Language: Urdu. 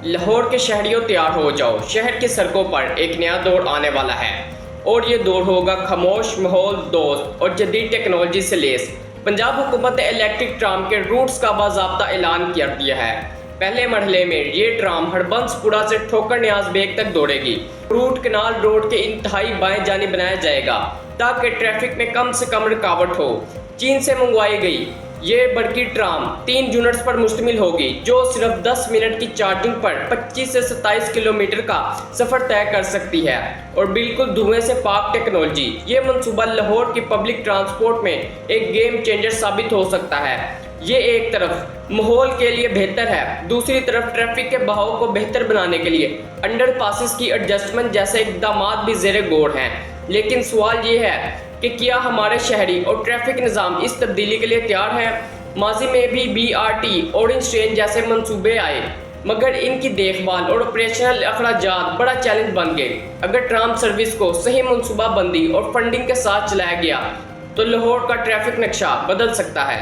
لاہور کے شہریوں تیار ہو جاؤ، شہر کی سڑکوں پر ایک نیا دور آنے والا ہے اور یہ دور ہوگا خاموش، ماحول دوست اور جدید ٹیکنالوجی سے لیس۔ پنجاب حکومت نے الیکٹرک ٹرام کے روٹس کا باضابطہ اعلان کر دیا ہے۔ پہلے مرحلے میں یہ ٹرام ہربنس پورہ سے ٹھوکر نیاز بیگ تک دوڑے گی۔ روٹ کنال روڈ کے انتہائی بائیں جانب بنایا جائے گا تاکہ ٹریفک میں کم سے کم رکاوٹ ہو۔ چین سے منگوائی گئی یہ برقی ٹرام 3 یونٹس پر مشتمل ہوگی جو صرف 10 منٹ کی چارجنگ پر 25 سے 27 کلومیٹر کا سفر طے کر سکتی ہے اور بالکل دھوئیں سے پاک ٹیکنالوجی۔ یہ منصوبہ لاہور کی پبلک ٹرانسپورٹ میں ایک گیم چینجر ثابت ہو سکتا ہے۔ یہ ایک طرف ماحول کے لیے بہتر ہے، دوسری طرف ٹریفک کے بہاؤ کو بہتر بنانے کے لیے انڈر پاسز کی ایڈجسٹمنٹ جیسے اقدامات بھی زیر غور ہیں۔ لیکن سوال یہ ہے کہ کیا ہمارے شہری اور ٹریفک نظام اس تبدیلی کے لیے تیار ہے؟ ماضی میں بھی BRT، اورنج ٹرین جیسے منصوبے آئے مگر ان کی دیکھ بھال اور آپریشنل اخراجات بڑا چیلنج بن گئے۔ اگر ٹرام سروس کو صحیح منصوبہ بندی اور فنڈنگ کے ساتھ چلایا گیا تو لاہور کا ٹریفک نقشہ بدل سکتا ہے۔